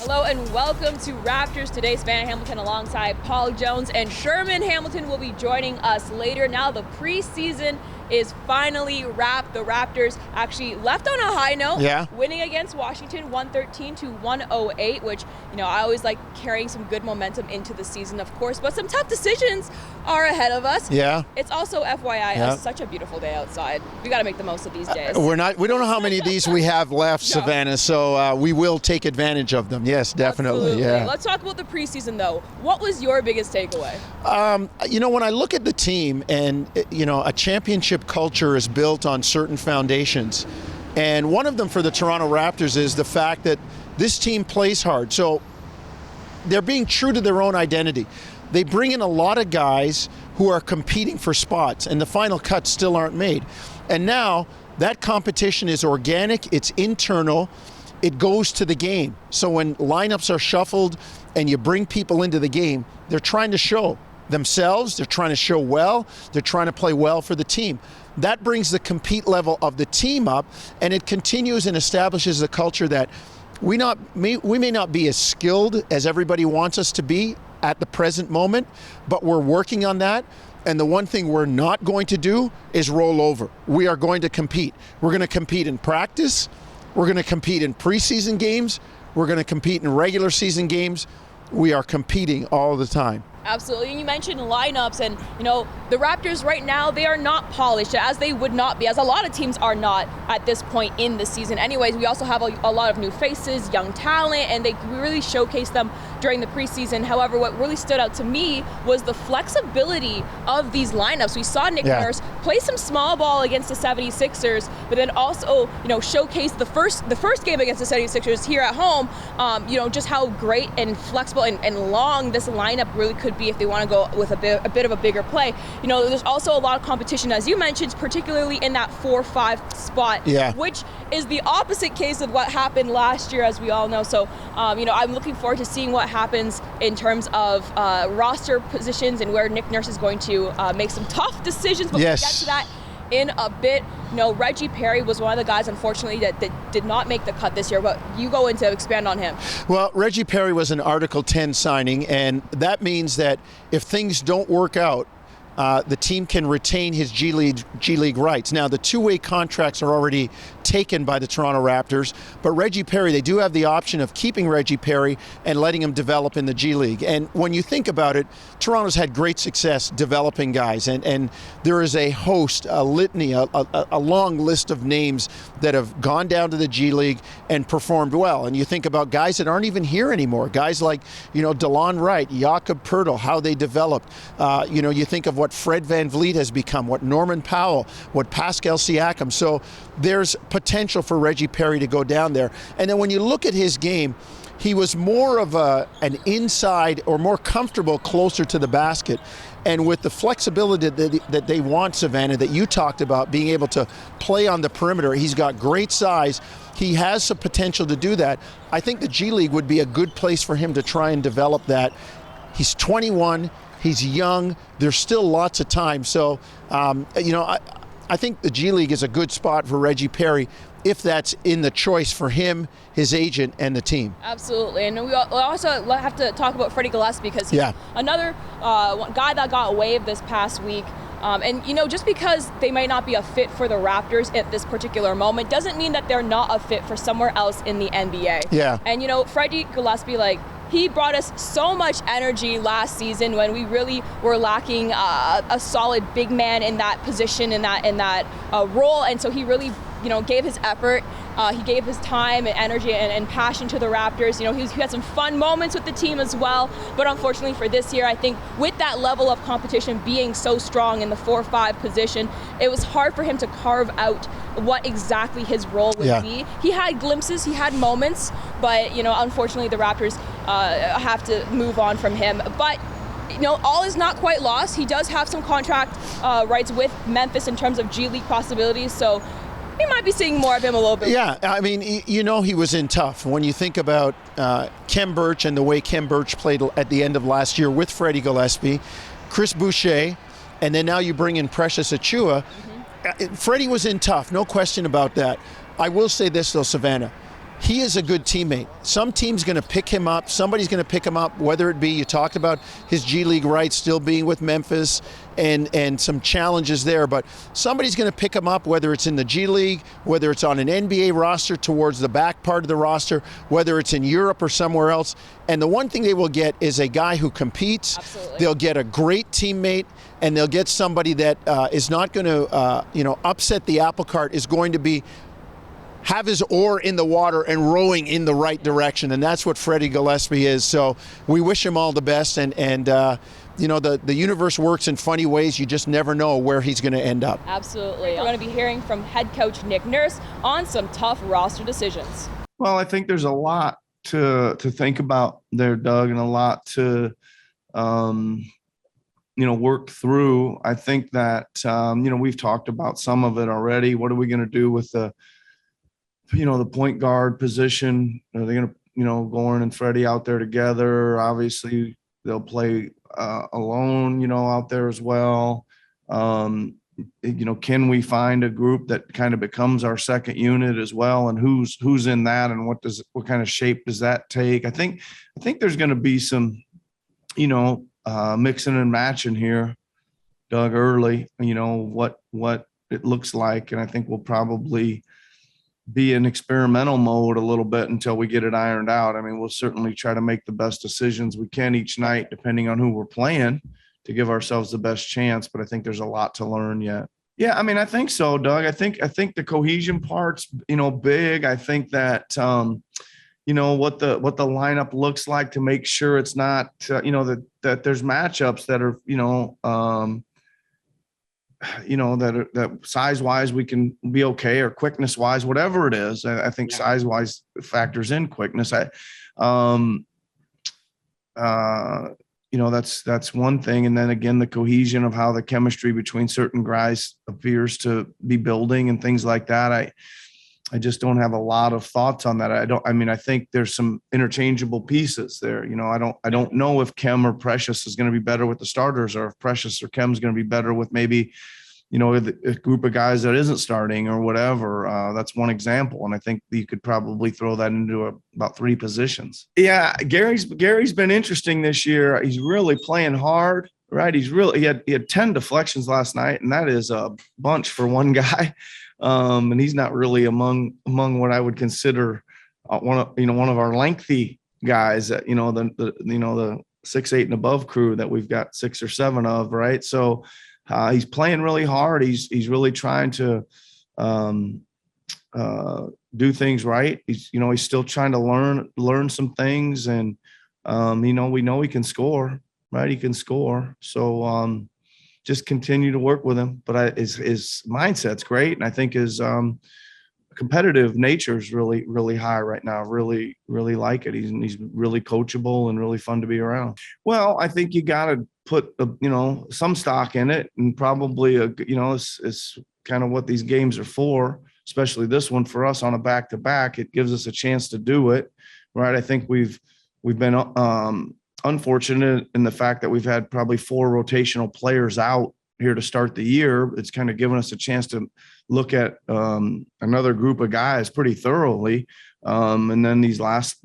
Hello and welcome to Raptors Today. Savanna Hamilton alongside Paul Jones, and Sherman Hamilton will be joining us later. Now the preseason is finally wrapped. The Raptors actually left on a high note, winning against Washington 113-108, which, you know, I always like carrying some good momentum into the season, of course, but some tough decisions are ahead of us. It's also FYI such a beautiful day outside. We got to make the most of these days. We don't know how many of these we have left, Savannah, so we will take advantage of them. Yes, definitely. Absolutely. Let's talk about the preseason, though. What was your biggest takeaway? You know, when I look at the team, and, you know, a championship culture is built on certain foundations. And one of them for the Toronto Raptors is the fact that this team plays hard. So they're being true to their own identity. They bring in a lot of guys who are competing for spots, and the final cuts still aren't made. And now that competition is organic, it's internal, it goes to the game. So when lineups are shuffled and you bring people into the game, they're trying to show themselves, they're trying to show well, they're trying to play well for the team. That brings the compete level of the team up, and it continues and establishes a culture that we may not be as skilled as everybody wants us to be at the present moment, but we're working on that. And the one thing we're not going to do is roll over. We are going to compete. We're going to compete in practice. We're going to compete in preseason games. We're going to compete in regular season games. We are competing all the time. Absolutely. And you mentioned lineups, and, you know, the Raptors right now, they are not polished, as they would not be, as a lot of teams are not at this point in the season. Anyways, we also have a lot of new faces, young talent, and they really showcase them during the preseason. However, what really stood out to me was the flexibility of these lineups. We saw Nick Nurse play some small ball against the 76ers, but then also, you know, showcase the first game against the 76ers here at home, you know, just how great and flexible and long this lineup really could be if they want to go with a bit of a bigger play. You know, there's also a lot of competition, as you mentioned, particularly in that 4-5 spot, which is the opposite case of what happened last year, as we all know. So, you know, I'm looking forward to seeing what happens in terms of roster positions and where Nick Nurse is going to make some tough decisions, but we'll get to that in a bit. You know, Reggie Perry was one of the guys, unfortunately, that did not make the cut this year, but you go in to expand on him. Well, Reggie Perry was an Article 10 signing, and that means that if things don't work out, the team can retain his G League rights. Now, the two-way contracts are already taken by the Toronto Raptors, but Reggie Perry, they do have the option of keeping Reggie Perry and letting him develop in the G League. And when you think about it, Toronto's had great success developing guys, and there is a host, a litany, a long list of names that have gone down to the G League and performed well. And you think about guys that aren't even here anymore, guys like, you know, DeLon Wright, Jakob Poeltl, how they developed. You know, you think of what Fred VanVleet has become, what Norman Powell, what Pascal Siakam. So there's potential for Reggie Perry to go down there. And then when you look at his game, he was more of an inside, or more comfortable closer to the basket. And with the flexibility that they want, Savanna, that you talked about, being able to play on the perimeter, he's got great size. He has some potential to do that. I think the G League would be a good place for him to try and develop that. He's 21. He's young. There's still lots of time. So, you know, I think the G League is a good spot for Reggie Perry if that's in the choice for him, his agent, and the team. Absolutely. And we also have to talk about Freddie Gillespie, because he's another guy that got waived this past week. And, you know, just because they might not be a fit for the Raptors at this particular moment doesn't mean that they're not a fit for somewhere else in the NBA. And, you know, Freddie Gillespie, like, he brought us so much energy last season when we really were lacking a solid big man in that position, in that role. And so he really, you know, gave his effort. He gave his time and energy and passion to the Raptors. You know, he had some fun moments with the team as well. But unfortunately for this year, I think with that level of competition being so strong in the 4-5 position, it was hard for him to carve out what exactly his role would be. He had glimpses, he had moments, but, you know, unfortunately the Raptors have to move on from him. But, you know, all is not quite lost. He does have some contract rights with Memphis in terms of G League possibilities, so we might be seeing more of him a little bit. Yeah, I mean, you know, he was in tough. When you think about Khem Birch and the way Khem Birch played at the end of last year with Freddie Gillespie, Chris Boucher, and then now you bring in Precious Achiuwa. Freddie was in tough, no question about that. I will say this, though, Savanna. he is a good teammate. Some team's going to pick him up. Somebody's going to pick him up, whether it be, you talked about his G League rights still being with Memphis and some challenges there, but somebody's going to pick him up, whether it's in the G League, whether it's on an NBA roster towards the back part of the roster, whether it's in Europe or somewhere else. And the one thing they will get is a guy who competes. Absolutely. They'll get a great teammate, and they'll get somebody that is not going to, upset the apple cart, is going to have his oar in the water and rowing in the right direction. And that's what Freddie Gillespie is. So we wish him all the best. And the universe works in funny ways. You just never know where he's going to end up. Absolutely. We're going to be hearing from head coach Nick Nurse on some tough roster decisions. Well, I think there's a lot to think about there, Doug, and a lot to, work through. I think that, we've talked about some of it already. What are we going to do with the point guard position? Are they going to, Goran and Freddie out there together? Obviously, they'll play alone, out there as well. Can we find a group that kind of becomes our second unit as well? And who's in that, and what kind of shape does that take? I think there's going to be some, mixing and matching here, Doug, early, what it looks like. And I think we'll probably be in experimental mode a little bit until we get it ironed out. I mean, we'll certainly try to make the best decisions we can each night, depending on who we're playing, to give ourselves the best chance. But I think there's a lot to learn yet. Yeah, I mean, I think so, Doug. I think the cohesion part's, big. I think that, what the lineup looks like, to make sure it's not, that there's matchups that are, that size wise we can be okay, or quickness wise, whatever it is. I think size wise factors in quickness. That's one thing. And then again, the cohesion of how the chemistry between certain guys appears to be building and things like that. I just don't have a lot of thoughts on that. I think there's some interchangeable pieces there. I don't know if Kem or Precious is going to be better with the starters, or if Precious or Kem's going to be better with maybe, a group of guys that isn't starting or whatever. That's one example. And I think you could probably throw that into about 3 positions. Yeah. Gary's been interesting this year. He's really playing hard, right? He had 10 deflections last night, and that is a bunch for one guy. And he's not really among what I would consider one of our lengthy guys that, the 6'8" and above crew that we've got 6 or 7 of, right? So he's playing really hard. He's really trying to do things right. He's still trying to learn some things, and we know he can score, right? He can score. So just continue to work with him. But his mindset's great, and I think his competitive nature is really, really high right now. Really, really like it. He's really coachable and really fun to be around. Well, I think you got to put some stock in it, and probably it's kind of what these games are for, especially this one for us on a back-to-back. It gives us a chance to do it, right? I think we've been unfortunate in the fact that we've had probably 4 rotational players out here to start the year. It's kind of given us a chance to look at another group of guys pretty thoroughly. And then these last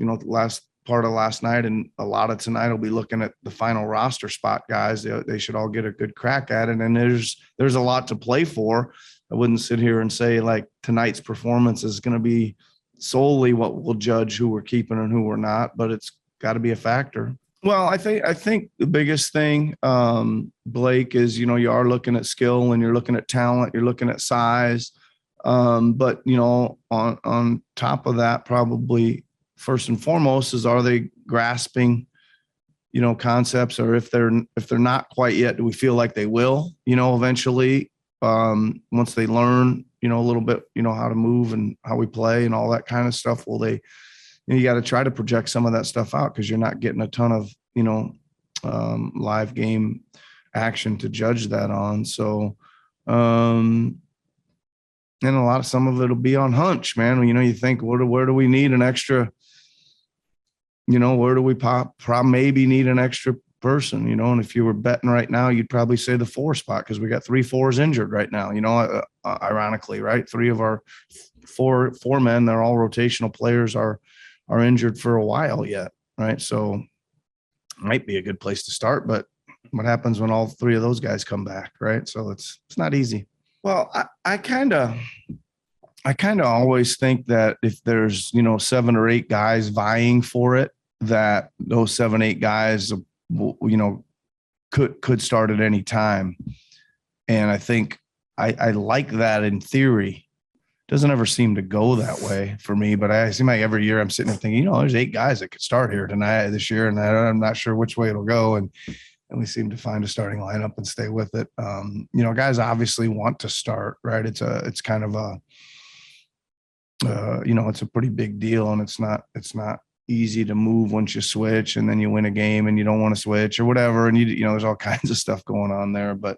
part of last night and a lot of tonight, will be looking at the final roster spot guys. They should all get a good crack at it. And there's a lot to play for. I wouldn't sit here and say like tonight's performance is going to be solely what will judge who we're keeping and who we're not, but it's got to be a factor. Well, I think the biggest thing, Blake, is, you are looking at skill and you're looking at talent, you're looking at size. But, on top of that, probably first and foremost is, are they grasping, concepts, or if they're not quite yet, do we feel like they will, eventually, once they learn, a little bit, how to move and how we play and all that kind of stuff. Will they, you got to try to project some of that stuff out, because you're not getting a ton of, live game action to judge that on. So, and some of it'll be on hunch, man. You think, where do we need an extra, where do we maybe need an extra person, and if you were betting right now, you'd probably say the 4 spot, because we got 3 4s injured right now, ironically, right? 3 of our four men, they're all rotational players, are injured for a while yet, right? So might be a good place to start, but what happens when all three of those guys come back, right? So it's not easy. Well, I kind of always think that if there's, 7 or 8 guys vying for it, that those 7, 8 guys, could start at any time. And I think I like that in theory. Doesn't ever seem to go that way for me, but I seem like every year I'm sitting there thinking, there's 8 guys that could start here this year, and I'm not sure which way it'll go. And we seem to find a starting lineup and stay with it. Guys obviously want to start, right? It's kind of a, it's a pretty big deal, and it's not easy to move once you switch and then you win a game and you don't want to switch or whatever. And there's all kinds of stuff going on there, but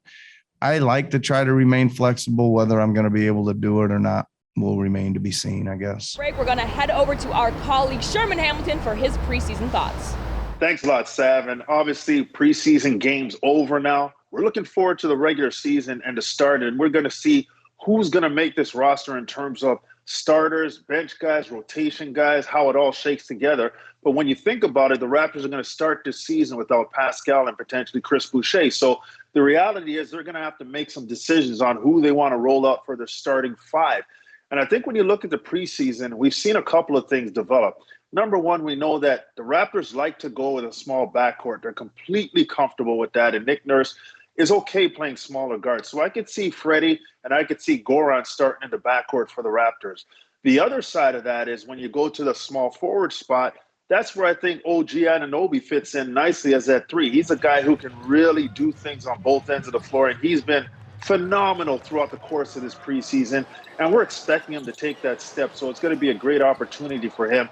I like to try to remain flexible. Whether I'm going to be able to do it or not will remain to be seen, I guess. Break. We're going to head over to our colleague Sherman Hamilton for his preseason thoughts. Thanks a lot, Sav. And obviously, preseason game's over now. We're looking forward to the regular season and the start, and we're going to see who's going to make this roster in terms of starters, bench guys, rotation guys, how it all shakes together. But when you think about it, the Raptors are going to start this season without Pascal and potentially Chris Boucher. So the reality is they're going to have to make some decisions on who they want to roll out for their starting 5. And I think when you look at the preseason, we've seen a couple of things develop. Number one, we know that the Raptors like to go with a small backcourt. They're completely comfortable with that. And Nick Nurse is okay playing smaller guards. So I could see Freddie and I could see Goran starting in the backcourt for the Raptors. The other side of that is when you go to the small forward spot, that's where I think OG Anunoby fits in nicely as that 3. He's a guy who can really do things on both ends of the floor, and he's been phenomenal throughout the course of this preseason, and we're expecting him to take that step. So it's going to be a great opportunity for him.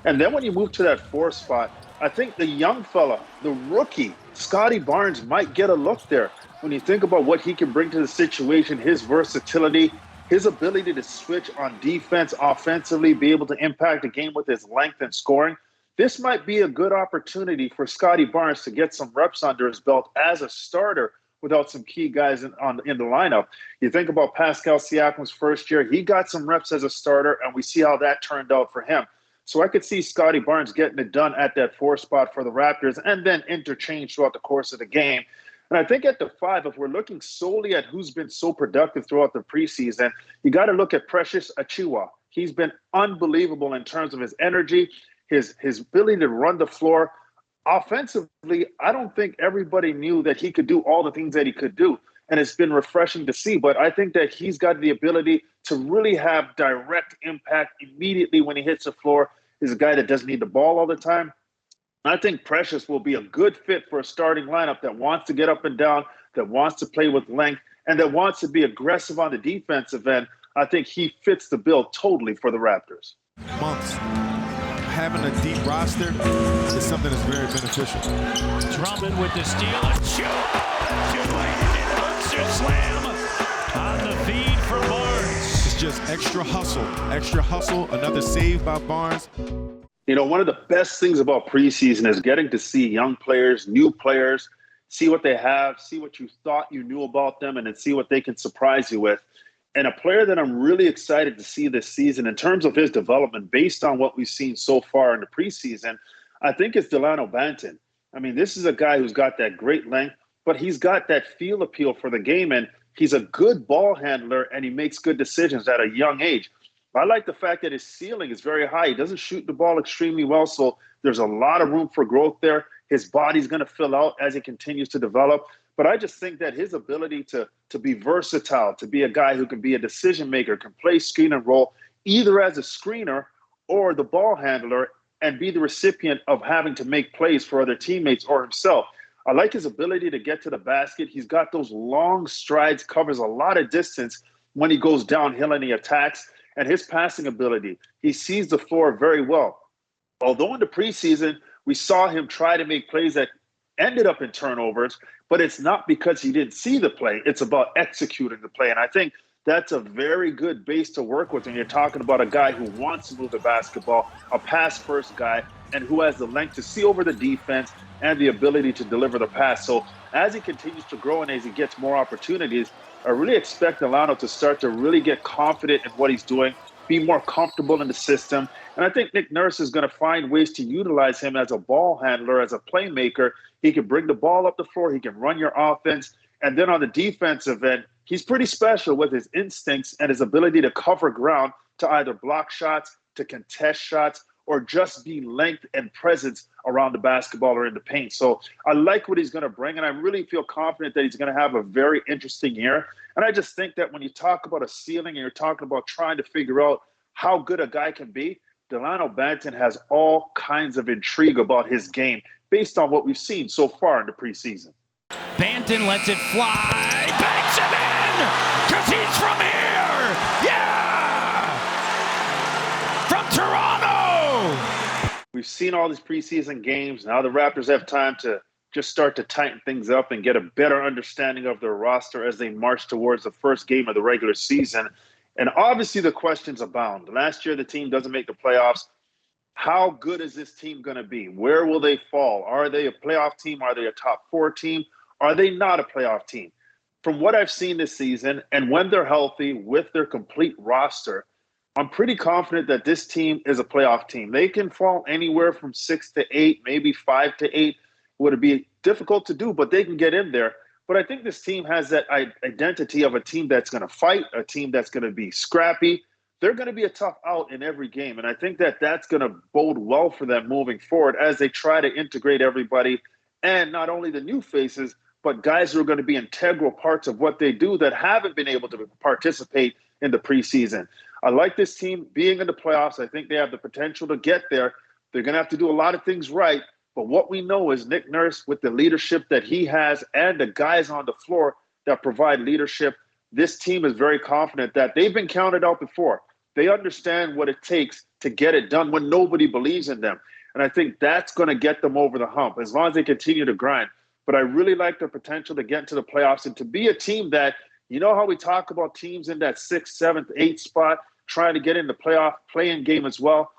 And then when you move to that 4 spot, I think the young fella, the rookie, Scotty Barnes might get a look there. When you think about what he can bring to the situation, his versatility, his ability to switch on defense, offensively, be able to impact the game with his length and scoring, this might be a good opportunity for Scotty Barnes to get some reps under his belt as a starter without some key guys in the lineup. You think about Pascal Siakam's first year, he got some reps as a starter, and we see how that turned out for him. So I could see Scotty Barnes getting it done at that 4 spot for the Raptors and then interchange throughout the course of the game. And I think at the 5, if we're looking solely at who's been so productive throughout the preseason, you got to look at Precious Achiuwa. He's been unbelievable in terms of his energy, his ability to run the floor. Offensively, I don't think everybody knew that he could do all the things that he could do. And it's been refreshing to see. But I think that he's got the ability to really have direct impact immediately when he hits the floor. He's a guy that doesn't need the ball all the time. I think Precious will be a good fit for a starting lineup that wants to get up and down, that wants to play with length, and that wants to be aggressive on the defensive end. I think he fits the bill totally for the Raptors. Months. Having a deep roster is something that's very beneficial. Drummond with the steal. Monster slam on the feed for Barnes. It's just extra hustle, another save by Barnes. One of the best things about preseason is getting to see young players, new players, see what they have, see what you thought you knew about them, and then see what they can surprise you with. And a player that I'm really excited to see this season in terms of his development, based on what we've seen so far in the preseason, I think it's Delano Banton. I mean, this is a guy who's got that great length, but he's got that field appeal for the game, and he's a good ball handler, and he makes good decisions at a young age. I like the fact that his ceiling is very high. He doesn't shoot the ball extremely well, so there's a lot of room for growth there. His body's going to fill out as he continues to develop. But I just think that his ability to be versatile, to be a guy who can be a decision maker, can play screen and roll, either as a screener or the ball handler, and be the recipient of having to make plays for other teammates or himself. I like his ability to get to the basket. He's got those long strides, covers a lot of distance when he goes downhill and he attacks. And his passing ability, he sees the floor very well. Although in the preseason, we saw him try to make plays that ended up in turnovers, but it's not because he didn't see the play. It's about executing the play. And I think that's a very good base to work with when you're talking about a guy who wants to move the basketball, a pass-first guy, and who has the length to see over the defense and the ability to deliver the pass. So as he continues to grow and as he gets more opportunities, I really expect Delano to start to really get confident in what he's doing, be more comfortable in the system. And I think Nick Nurse is going to find ways to utilize him as a ball handler, as a playmaker. He can bring the ball up the floor. He can run your offense. And then on the defensive end, he's pretty special with his instincts and his ability to cover ground, to either block shots, to contest shots, or just be length and presence around the basketball or in the paint. So I like what he's going to bring, and I really feel confident that he's going to have a very interesting year. And I just think that when you talk about a ceiling and you're talking about trying to figure out how good a guy can be, Delano Banton has all kinds of intrigue about his game based on what we've seen so far in the preseason. Banton lets it fly, banks him in, because he's from here. Yeah! From Toronto! We've seen all these preseason games. Now the Raptors have time to just start to tighten things up and get a better understanding of their roster as they march towards the first game of the regular season. And obviously the questions abound. Last year, the team doesn't make the playoffs. How good is this team going to be? Where will they fall? Are they a playoff team? Are they a top 4 team? Are they not a playoff team? From what I've seen this season, and when they're healthy with their complete roster, I'm pretty confident that this team is a playoff team. They can fall anywhere from 6 to 8, maybe 5 to 8. Would it be difficult to do, but they can get in there. But I think this team has that identity of a team that's going to fight, a team that's going to be scrappy. They're going to be a tough out in every game. And I think that that's going to bode well for them moving forward as they try to integrate everybody, and not only the new faces, but guys who are going to be integral parts of what they do that haven't been able to participate in the preseason. I like this team being in the playoffs. I think they have the potential to get there. They're going to have to do a lot of things right. But what we know is Nick Nurse, with the leadership that he has and the guys on the floor that provide leadership, this team is very confident that they've been counted out before. They understand what it takes to get it done when nobody believes in them. And I think that's going to get them over the hump as long as they continue to grind. But I really like their potential to get into the playoffs and to be a team that, you know how we talk about teams in that 6th, 7th, 8th spot trying to get in the playoff play-in game as well?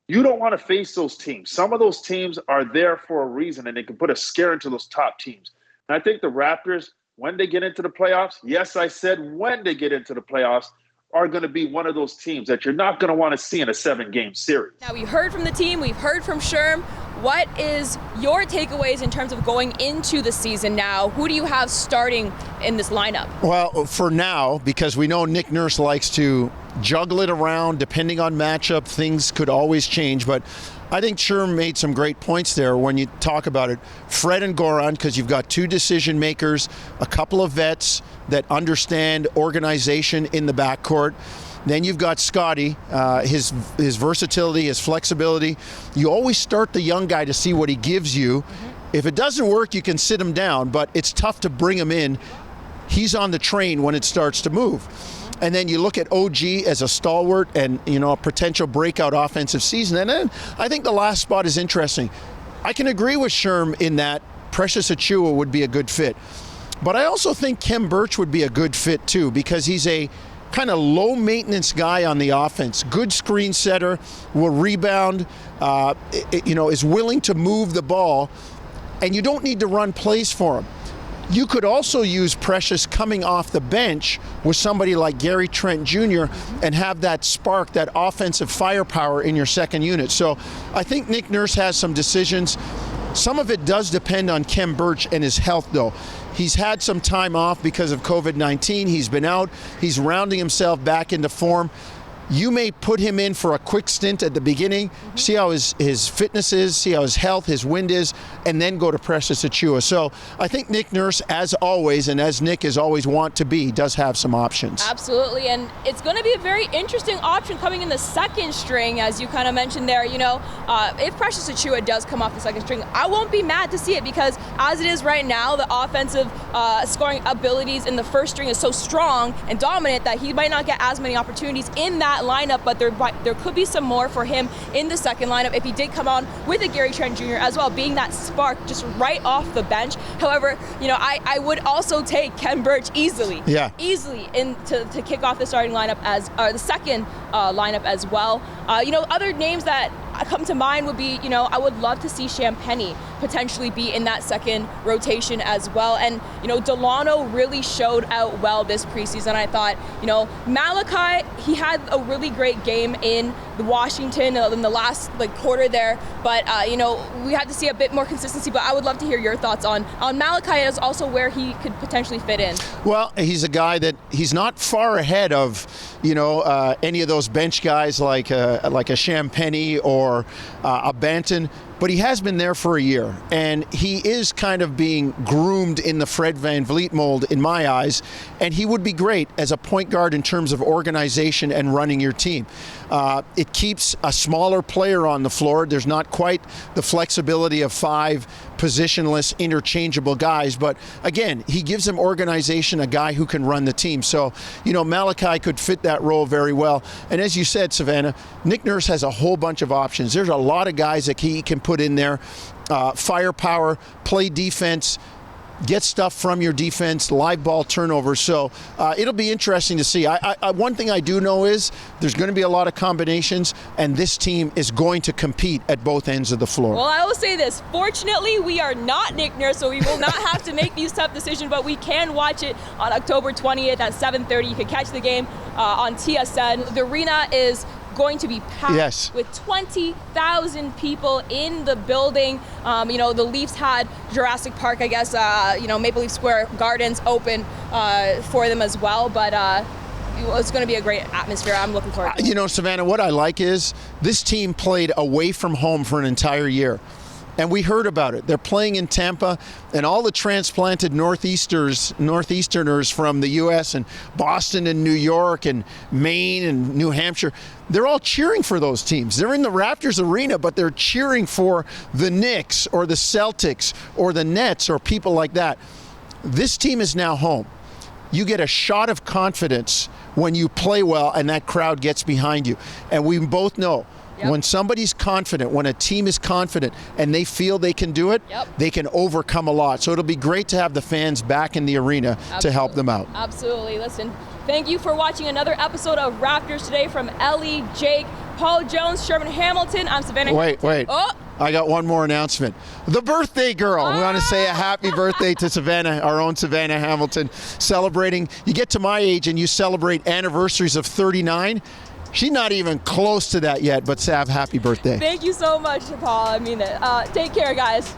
You don't want to face those teams. Some of those teams are there for a reason, and they can put a scare into those top teams. And I think the Raptors, when they get into the playoffs, yes, I said when they get into the playoffs, are going to be one of those teams that you're not going to want to see in a 7-game series. Now, we heard from the team. We've heard from Sherm. What is your takeaways in terms of going into the season now? Who do you have starting in this lineup? Well, for now, because we know Nick Nurse likes to juggle it around depending on matchup, things could always change. But I think Sherm made some great points there when you talk about it. Fred and Goran, because you've got 2 decision makers, a couple of vets that understand organization in the backcourt. Then you've got Scotty, his versatility, his flexibility. You always start the young guy to see what he gives you. Mm-hmm. If it doesn't work, you can sit him down, but it's tough to bring him in. He's on the train when it starts to move. And then you look at OG as a stalwart and, a potential breakout offensive season. And then I think the last spot is interesting. I can agree with Sherm in that Precious Achiuwa would be a good fit. But I also think Khem Birch would be a good fit too, because he's a kind of low maintenance guy on the offense. Good screen setter, will rebound, is willing to move the ball, and you don't need to run plays for him. You could also use Precious coming off the bench with somebody like Gary Trent Jr. and have that spark, that offensive firepower in your second unit. So I think Nick Nurse has some decisions. Some of it does depend on Khem Birch and his health, though. He's had some time off because of COVID-19. He's been out. He's rounding himself back into form. You may put him in for a quick stint at the beginning, see how his fitness is, see how his health, his wind is, and then go to Precious Achiuwa. So I think Nick Nurse, as always, and as Nick is always want to be, does have some options. Absolutely, and it's going to be a very interesting option coming in the second string, as you kind of mentioned there. If Precious Achiuwa does come off the second string, I won't be mad to see it, because as it is right now, the offensive scoring abilities in the first string is so strong and dominant that he might not get as many opportunities in that lineup, but there could be some more for him in the second lineup if he did come on with a Gary Trent Jr. as well, being that spark just right off the bench. However, I would also take Khem Birch easily to kick off the starting lineup the second lineup as well. Other names that come to mind would be, I would love to see Champagnie potentially be in that second rotation as well. And, Delano really showed out well this preseason. I thought, Malachi, he had a really great game in the Washington in the last quarter there, but we had to see a bit more consistency. But I would love to hear your thoughts on Malachi as also where he could potentially fit in. Well, he's a guy that he's not far ahead of any of those bench guys like a Champagny or a Banton. But he has been there for a year, and he is kind of being groomed in the Fred VanVleet mold in my eyes, and he would be great as a point guard in terms of organization and running your team. It keeps a smaller player on the floor. There's not quite the flexibility of 5 positionless, interchangeable guys, but again, he gives them organization, a guy who can run the team. So, Malachi could fit that role very well. And as you said, Savanna, Nick Nurse has a whole bunch of options. There's a lot of guys that he can put in there. Firepower, play defense, get stuff from your defense, live ball turnovers. So it'll be interesting to see. One thing I do know is there's going to be a lot of combinations, and this team is going to compete at both ends of the floor. Well, I will say this. Fortunately, we are not Nick Nurse, so we will not have to make these tough decisions, but we can watch it on October 20th at 7:30. You can catch the game on TSN. The arena is going to be packed with 20,000 people in the building. The Leafs had Jurassic Park, I guess, Maple Leaf Square Gardens open for them as well. But it's going to be a great atmosphere. I'm looking forward to it. Savanna, what I like is this team played away from home for an entire year. And we heard about it. They're playing in Tampa, and all the transplanted Northeasterners from the U.S. and Boston and New York and Maine and New Hampshire, they're all cheering for those teams. They're in the Raptors arena, but they're cheering for the Knicks or the Celtics or the Nets or people like that. This team is now home. You get a shot of confidence when you play well and that crowd gets behind you. And we both know, when somebody's confident, when a team is confident and they feel they can do it, they can overcome a lot. So it'll be great to have the fans back in the arena to help them out. Absolutely. Listen, thank you for watching another episode of Raptors Today from Ellie, Jake, Paul Jones, Sherman Hamilton. I'm Savanna. Wait. Oh. I got one more announcement. The birthday girl. We want to say a happy birthday to Savanna, our own Savanna Hamilton, celebrating. You get to my age and you celebrate anniversaries of 39. She's not even close to that yet, but Sav, happy birthday. Thank you so much, Paul. I mean it. Take care, guys.